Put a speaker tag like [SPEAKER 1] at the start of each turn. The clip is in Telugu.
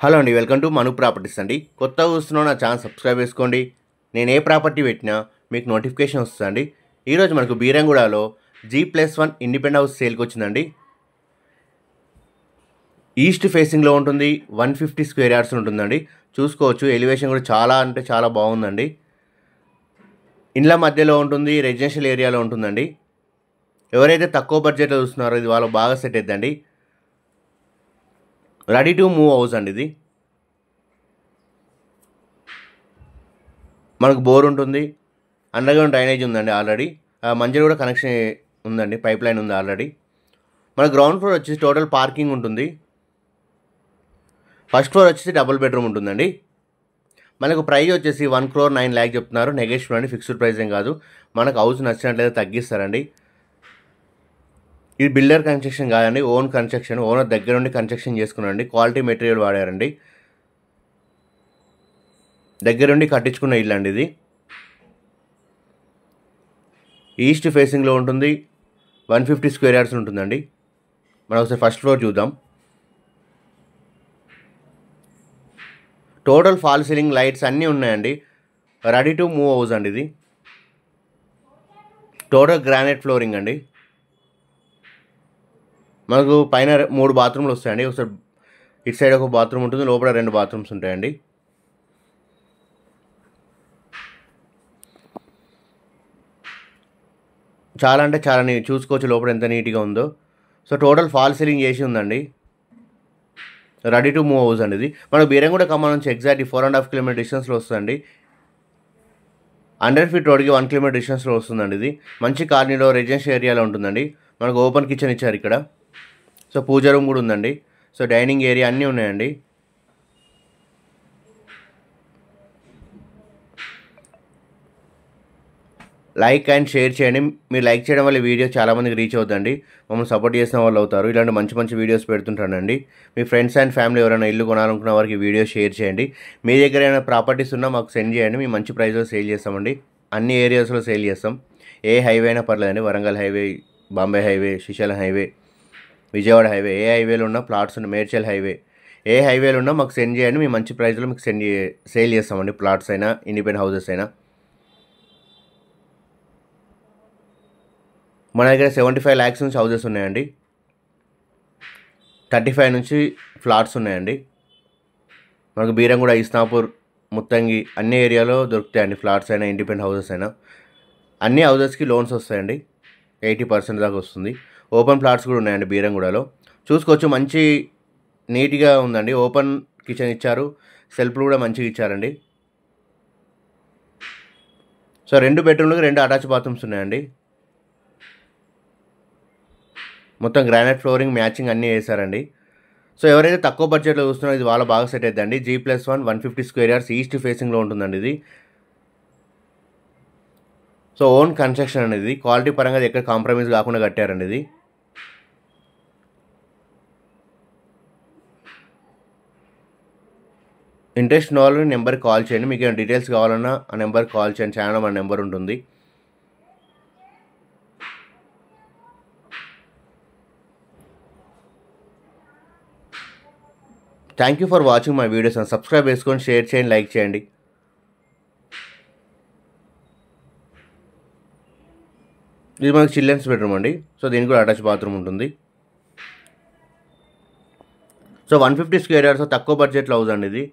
[SPEAKER 1] హలో అండి, వెల్కమ్ టు మను ప్రాపర్టీస్ అండి. కొత్తగా చూస్తున్నా నా ఛానల్ సబ్స్క్రైబ్ చేసుకోండి. నేను ఏ ప్రాపర్టీ పెట్టినా మీకు నోటిఫికేషన్ వస్తుందండి. ఈరోజు మనకు బీరంగూడలో G+1 ఇండిపెండెంట్ హౌస్ సేల్కి వచ్చిందండి. ఈస్ట్ ఫేసింగ్లో ఉంటుంది. 150 స్క్వేర్ యార్డ్స్ ఉంటుందండి. చూసుకోవచ్చు, ఎలివేషన్ కూడా చాలా అంటే చాలా బాగుందండి. ఇండ్ల మధ్యలో ఉంటుంది, రెసిడెన్షియల్ ఏరియాలో ఉంటుందండి. ఎవరైతే తక్కువ బడ్జెట్లో చూస్తున్నారో ఇది వాళ్ళకి బాగా సెట్ అవుతుందండి. రెడీ టు మూవ్ హౌస్ అండి. ఇది మనకు బోర్ ఉంటుంది, అండర్గ్రౌండ్ డ్రైనేజ్ ఉందండి. ఆల్రెడీ మంచిగా కూడా కనెక్షన్ ఉందండి, పైప్ లైన్ ఉంది ఆల్రెడీ. మన గ్రౌండ్ ఫ్లోర్ వచ్చేసి టోటల్ పార్కింగ్ ఉంటుంది. ఫస్ట్ ఫ్లోర్ వచ్చేసి డబుల్ బెడ్రూమ్ ఉంటుందండి. మనకు ప్రైస్ వచ్చేసి 1,09,00,000 చెప్తున్నారు. నెగోషియబుల్ అండి, ఫిక్స్డ్ ప్రైస్ ఏం కాదు. మనకు హౌస్ నచ్చినట్లయితే తగ్గిస్తారండి. ఇది బిల్డర్ కన్స్ట్రక్షన్ కాదండి, ఓన్ కన్స్ట్రక్షన్. ఓనర్ దగ్గర నుండి కన్స్ట్రక్షన్ చేసుకున్నారండి. క్వాలిటీ మెటీరియల్ వాడారండి. దగ్గరుండి కట్టించుకున్న ఇల్లు అండి ఇది. ఈస్ట్ ఫేసింగ్లో ఉంటుంది. 150 స్క్వేర్ యార్డ్స్ ఉంటుందండి. మనం ఒకసారి ఫస్ట్ ఫ్లోర్ చూద్దాం. టోటల్ ఫాల్ సీలింగ్ లైట్స్ అన్నీ ఉన్నాయండి. రెడీ టు మూవ్ హౌస్ అండి ఇది. టోటల్ గ్రానైట్ ఫ్లోరింగ్ అండి. మనకు పైన 3 బాత్రూమ్లు వస్తాయండి. ఒకసారి ఇటు సైడ్ ఒక బాత్రూమ్ ఉంటుంది, లోపల 2 బాత్రూమ్స్ ఉంటాయండి. చాలా అంటే చాలా చూసుకోవచ్చు లోపల ఎంత నీట్గా ఉందో. సో టోటల్ ఫాల్ సీలింగ్ చేసి ఉందండి. రెడీ టు మూవ్ హౌస్ అండి ఇది. మన బీరంగూడ ఖమ్మం నుంచి ఎగ్జాక్ట్లీ 4.5 కిలోమీటర్ డిస్టెన్స్లో వస్తుందండి. 100 ఫీట్ రోడ్కి 1 కిలోమీటర్ డిస్టెన్స్లో వస్తుందండి ఇది. మంచి కాలనీలో రెసిడెన్షియల్ ఏరియాలో ఉంటుందండి. మనకు ఓపెన్ కిచెన్ ఇచ్చారు ఇక్కడ. సో పూజ రూమ్ కూడా ఉందండి. సో డైనింగ్ ఏరియా అన్నీ ఉన్నాయండి. లైక్ అండ్ షేర్ చేయండి. మీరు లైక్ చేయడం వల్ల వీడియో చాలామందికి రీచ్ అవుతుందండి. మమ్మల్ని సపోర్ట్ చేసిన వాళ్ళు అవుతారు. ఇలాంటి మంచి మంచి వీడియోస్ పెడుతుంటానండి. మీ ఫ్రెండ్స్ అండ్ ఫ్యామిలీ ఎవరైనా ఇల్లు కొనాలనుకున్న వారికి వీడియో షేర్ చేయండి. మీ దగ్గర ఏమైనా ప్రాపర్టీస్ ఉన్నా మాకు సెండ్ చేయండి. మేము మంచి ప్రైస్లో సేల్ చేస్తామండి. అన్ని ఏరియాస్లో సేల్ చేస్తాం. ఏ హైవే అయినా పర్లేదండి. Warangal highway, Bombay highway, Srisailam highway, Vijayawada highway, ఏ హైవేలో ఉన్న ప్లాట్స్ ఉన్న, మేడ్చల్ హైవే, ఏ హైవేలో ఉన్నా మాకు సెండ్ చేయండి. మేము మంచి ప్రైస్లో మీకు సేల్ చేస్తామండి. ప్లాట్స్ అయినా, ఇండిపెండెంట్ హౌసెస్ అయినా. మన దగ్గర 75 lakhs నుంచి హౌసెస్ ఉన్నాయండి. 35 నుంచి ఫ్లాట్స్ ఉన్నాయండి. మనకు బీరంగూడ, ఇస్నాపూర్, ముత్తంగి అన్ని ఏరియాలో దొరుకుతాయండి. ఫ్లాట్స్ అయినా, ఇండిపెండెంట్ హౌసెస్ అయినా. అన్ని హౌసెస్కి లోన్స్ వస్తాయండి. 80% దాకా వస్తుంది. ఓపెన్ ప్లాట్స్ కూడా ఉన్నాయండి బీరంగూడలో. చూసుకోవచ్చు, మంచి నీట్గా ఉందండి. ఓపెన్ కిచెన్ ఇచ్చారు. సెల్ఫ్లు కూడా మంచిగా ఇచ్చారండి. సో 2 బెడ్రూమ్లకు 2 అటాచ్ బాత్రూమ్స్ ఉన్నాయండి. మొత్తం గ్రానైట్ ఫ్లోరింగ్ మ్యాచింగ్ అన్నీ వేశారండి. సో ఎవరైతే తక్కువ బడ్జెట్లో చూస్తున్నారో ఇది వాళ్ళ బాగా సెట్ అవుతుందండి. G+1 150 స్క్వేర్ యార్డ్స్ ఈస్ట్ ఫేసింగ్లో ఉంటుందండి ఇది. సో ఓన్ కన్స్ట్రక్షన్ అనేది క్వాలిటీ పరంగా ఎక్కడ కాంప్రమైజ్ కాకుండా కట్టారండి ఇది. ఇంట్రెస్ట్ ఉన్న వాళ్ళు నెంబర్కి కాల్ చేయండి. మీకు ఏమైనా డీటెయిల్స్ కావాలన్నా ఆ నెంబర్కి కాల్ చేయండి. ఛానల్లో మన నెంబర్ ఉంటుంది. Thank you for watching my videos. And subscribe చేసుకొని షేర్ చేయండి, లైక్ చేయండి. ఇది మనకి చిల్డ్రన్స్ బెడ్రూమ్ అండి. సో దీనికి కూడా అటాచ్ బాత్రూమ్ ఉంటుంది. సో 150 స్క్వేర్ యార్డ్స్ తక్కువ బడ్జెట్లో హౌస్ అండి ఇది.